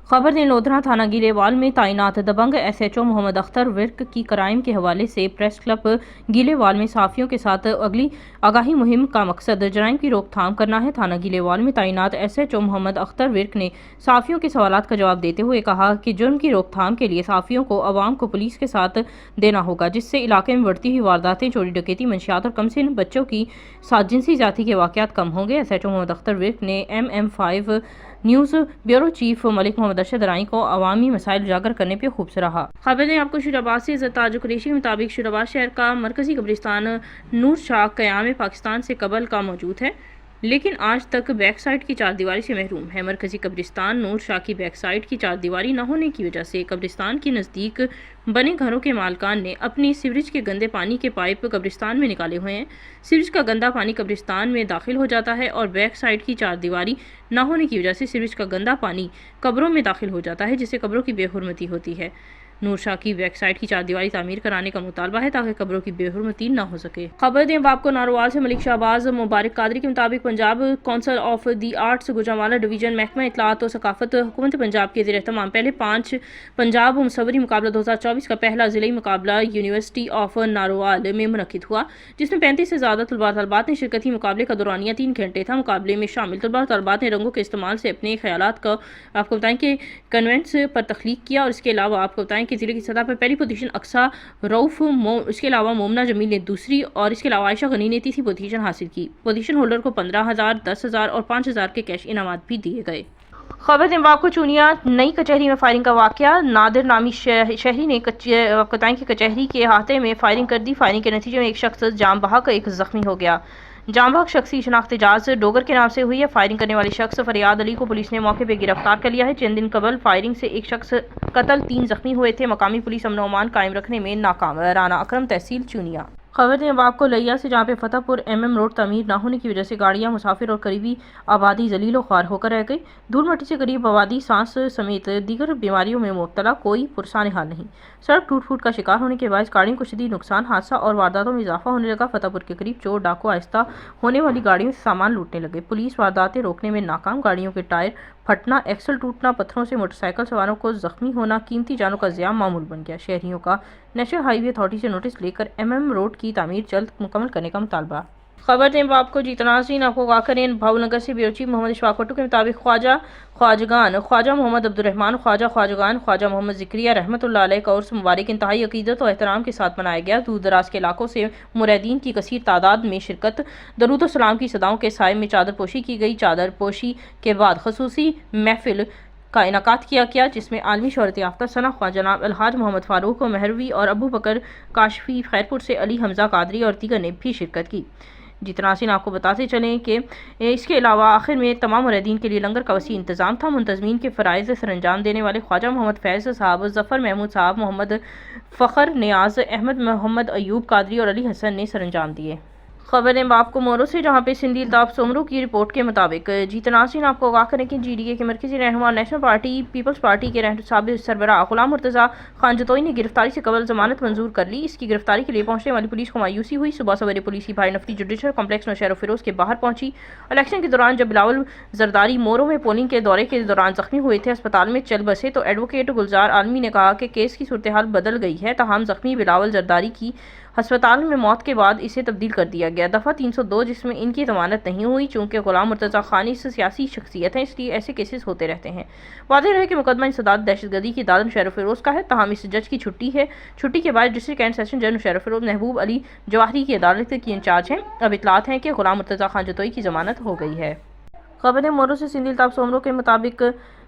खबर ने लोधरा थाना गीलेवाल में तैनात दबंग SHO मोहम्मद अख्तर विर्क की क्राइम के हवाले से प्रेस क्लब गीलेवाल में साफियों के साथ अगली आगाही मुहिम का मकसद जराइम की रोकथाम करना है। थाना गीलेवाल में तैनात SHO मोहम्मद अख्तर विर्क ने साफियों के सवालात का जवाब देते हुए कहा कि जुर्म की रोकथाम के लिए साफियों को अवाम को पुलिस के साथ देना होगा, जिससे इलाके में बढ़ती हुई वारदातें, चोरी डकैती, मंशियात और कमसिन बच्चों की साथ जिनसी जाति के वाकयात कम होंगे। SHO मोहम्मद अख्तर विर्क ने MM5 news bureau chief Malik Mohammad Arshad Rai को अवामी मसाइल उजागर करने पर खूब सराहा। खबर ने आपको शुराबाद से ताज कुरैशी के मुताबिक शुराबाद शहर का मरकजी कब्रिस्तान नूर शाह क़याम पाकिस्तान से कबल का मौजूद है, लेकिन आज तक बैक साइड की चारदीवारी से महरूम है। मरकजी कब्रिस्तान नूर शाह की बैक साइड की चारदीवारी न होने की वजह से कब्रिस्तान के नज़दीक बने घरों के मालकान ने अपनी सीवरेज के गंदे पानी के पाइप कब्रिस्तान में निकाले हुए हैं। सीवरेज का गंदा पानी कब्रिस्तान में दाखिल हो जाता है और बैक साइड की चारदीवारी न होने की वजह से सीवरेज का गंदा पानी कब्रों में दाखिल हो जाता है, जिससे कब्रों की बेहुरमती होती है। नूर शाह की बैक साइड की चारदीवारी तामीर कराने का मुतालबा है ताकि कब्रों की बेहुरमती न हो सके। खबर दें आपको नारोवाल से मलिक शाहबाज मुबारक कादरी के मुताबिक Punjab council of the arts Gujranwala division महकमा इत्तलात और सकाफत हुकूमत पंजाब के ज़ेर-ए-एहतमाम पहले 5 पंजाब मुसव्वरी मुकाबला 2024 का पहला ज़िले मुकाबला यूनिवर्सिटी ऑफ नारोवाल में मुनक्किद हुआ, जिसमें 35 से ज़्यादा तलबा तलबात ने शिरकत की। मुकाबले का दौरानिया 3 घंटे था। मुकाबले में शामिल तलबा तलबात ने रंगों के इस्तेमाल से अपने ख्यालात का आपको बताएं कि कन्वेंट्स पर तख्लीक किया, और इसके अलावा आपको बताएं कि ज़िले की सतह पर पहली पोजीशन अक्सा रऊफ, इसके अलावा मोमना जमील ने दूसरी, और इसके अलावा आयशा गनी ने तीसरी पोजीशन हासिल की। पोजीशन होल्डर को 15,000, 10,000 और 5,000 के कैश इनामात भी दिए गए। खबर दें आपको चूनिया नई कचहरी में फायरिंग का वाकया। नादिर नामी शहरी ने बताएं कि कचहरी के अहाते में फायरिंग कर दी। फायरिंग के नतीजे में एक शख्स जाम बहक एक जख्मी हो गया। जाम बहक शख्स की शनाख्त इजाज डोगर के नाम से हुई है। फायरिंग करने वाले शख्स फरियाद अली को पुलिस ने मौके पर गिरफ्तार कर लिया है। चंद दिन कबल फायरिंग से एक शख्स कत्ल, 3 जख्मी हुए थे। मकामी पुलिस अमन अमान कायम रखने में नाकाम। राना अकरम, तहसील चूनिया। खबर दें अब आपको लिया से, जहाँ पे फतेहपुर MM रोड तामीर न होने की वजह से गाड़ियाँ, मुसाफिर और करीबी आबादी जलीलो ख्वार होकर रह गई। धूल मट्टी से करीब आबादी सांस समेत दीगर बीमारियों में मुब्तला, कोई पुरसान हाल नहीं। सड़क टूट फूट का शिकार होने के बाद गाड़ियों को शदीद नुकसान, हादसा और वारदातों में इजाफा होने लगा। फतेहपुर के करीब चोर डाकू आहिस्ता होने वाली गाड़ियों से सामान लूटने लगे। पुलिस वारदातें रोकने में नाकाम। गाड़ियों के टायर फटना, एक्सल टूटना, पत्थरों से मोटरसाइकिल सवारों को जख्मी होना, कीमती जानों का ज़िया मामूल बन गया। शहरियों का नेशनल हाईवे अथॉरिटी से नोटिस लेकर MM रोड की तामीर जल्द मुकम्मल करने का मुतालबा। खबर दें आपको जीतनाज़रीन आपको वाकरीन भावनगर से ब्यूरो चीफ मोहम्मद इशफाक भट्टू के मुताबिक ख्वाजा मोहम्मद अब्दुर्रहमान ख्वाजा मोहम्मद ज़िक्रिया रहमतुल्लाह अलैह का उर्स मुबारक इंतहाई अकीदत और एहतराम के साथ मनाया गया। दूर दराज के इलाकों से मुरीदीन की कसीर तादाद में शिरकत। दरूद और सलाम की सदाओं के साए में चादर पोशी की गई। चादर पोशी के बाद खसूसी महफिल का इनाकात किया गया, जिसमें आलमी शोहरत याफ्ता सना ख्वाह जनाब अलहाज मोहम्मद फारूक महरवी और अबू बकर काशफी खैरपुर से अली हमजा कादरी और दीगर ने भी शिरकत की। जितनासीन आपको बताते चलें कि इसके अलावा आखिर में तमाम मुरीदीन के लिए लंगर का वसी इंतजाम था। मुंतज़मीन के फ़राइज़ सर अंजाम देने वाले ख्वाजा मोहम्मद फैज़ साहब, ज़फ़र महमूद साहब, मोहम्मद फ़खर नियाज़, अहमद मोहम्मद अयूब कादरी और अली हसन ने सर अंजाम दिए। खबरें आपको मोरो से, जहाँ पे सिंधी अल्ताफ़ सोमरू की रिपोर्ट के मुताबिक जीतनाज़रीन आपको आगाह करें कि GDA के मरकज़ी रहनुमा नेशनल पार्टी पीपल्स पार्टी के साबिक़ सरबराह ग़ुलाम मुर्तज़ा खान जतोई ने गिरफ्तारी से कबल ज़मानत मंजूर कर ली। इसकी गिरफ्तारी के लिए पहुंचने वाली पुलिस को मायूसी हुई। सुबह सवेरे पुलिस की भाई नफरी जुडिशल कॉम्प्लेक्स नौशहर फिरोज़ के बाहर पहुंची। इलेक्शन के दौरान जब बिलावल जरदारी मोरो में पोलिंग के दौरे के दौरान जख्मी हुए थे, अस्पताल में चल बसे, तो एडवोकेट गुलजार आलमी ने कहा कि केस की सूरत हाल बदल गई है। तमाम जख्मी बिलावल जरदारी की अस्पताल में मौत के बाद इसे तब्दील कर दिया गया। दफ़ा 302 जिसमें इनकी जमानत नहीं हुई। चूँकि ग़ुलाम मुर्तज़ा खान इस सियासी शख्सियत हैं, इसलिए ऐसे केसेस होते रहते हैं। वाज़ेह रहे कि मुकदमा इंसदाद दहशतगर्दी की अदालत नौशहर फिरोज़ का है। ताहम इस जज की छुट्टी है। छुट्टी के बाद डिस्ट्रिक्ट एंड सेशन जज नौशहर फिरोज़ महबूब अली जवाहरी की अदालत की इंचार्ज हैं। अब इतलात हैं कि ग़ुलाम मुर्तज़ा खान जतोई की जमानत हो गई है। खबरें मोरो से, सिंधी अल्ताफ़ सोमरो के मुताबिक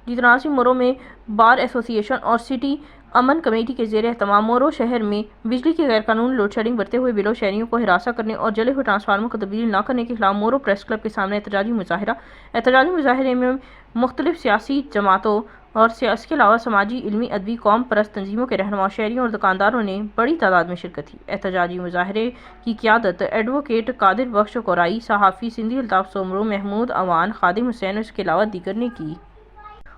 जीतनाज़रीन मोरो में बार एसोसिएशन और सिटी अमन कमेटी के ज़ेर एहतमाम मोरो शहर में बिजली की गैरकानूनी लोड शेडिंग बढ़ते हुए बिलों, शहरियों को हिरासा करने और जले हुए ट्रांसफार्मर को तब्दील न करने के खिलाफ मोरो प्रेस क्लब के सामने एहतजाजी मुजाहिरा। एहतजाजी मुजाहिरे में मुख्तलिफ सियासी जमातों और इसके अलावा समाजी, इल्मी, अदबी, कौम परस्त तंजीमों के रहनुमा, शहरियों और दुकानदारों ने बड़ी तादाद में शिरकत की। एहतजाजी मुजाहिरे की क़ियादत एडवोकेट कादिर बख्श कोराई, सहाफ़ी सिंधी अल्ताफ़ सोमरो, महमूद अवान, खादिम हुसैन और इसके अलावा दीगर ने की।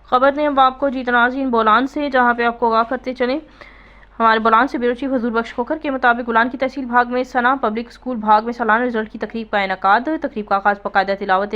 खबर ने अब आपको जीतनाज़रीन बोलान से, जहाँ पे आपको आगाह करते चलें हमारे बुलान से ब्यूरो चीफ हजूर बख्श खोखर के मुताबिक बुलान की तहसील भाग में सना पब्लिक स्कूल भाग में सालाना रिजल्ट की तकरीब का इनकाद। तकरीब का आगाज़ बाकायदा तिलावत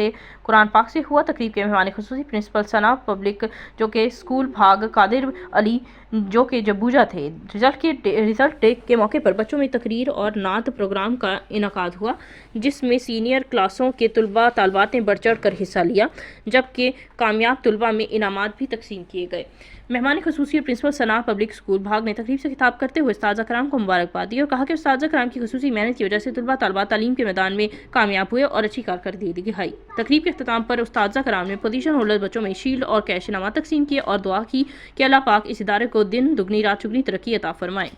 कुरान पाक से हुआ। तकरीब के मेहमान खुसूसी प्रिंसिपल सना पब्लिक जो कि स्कूल भाग कादिर अली जो कि जब्बूजा थे। रिजल्ट डे के मौके पर बच्चों में तकरीर और नात प्रोग्राम का इनकाद हुआ, जिसमें सीनियर क्लासों के तलबा तालबात ने बढ़ चढ़ कर हिस्सा लिया, जबकि कामयाब तलबा में इनामात भी तकसीम किए गए। मेहमान खुसूसी प्रिंसिपल सना पब्लिक स्कूल भाग ने तकरीब से खिताब करते हुए उस्ताद कराम को मुबारकबाद दी और कहा कि उस्ताद कराम की खुसूसी मेहनत की वजह से तलबा तालबात तालीम के मैदान में कामयाब हुए और अच्छी कारकर्दगी दिखाई। तकरीब के अख्ताम पर उस्ताद कराम ने पोजीशन होल्डर बच्चों में शील्ड और कैश इनामात तकसीम किए और दुआ की कि अल्लाह पाक इस इदारे को दिन दुगनी रात चुगनी तरक्की अता फरमाए।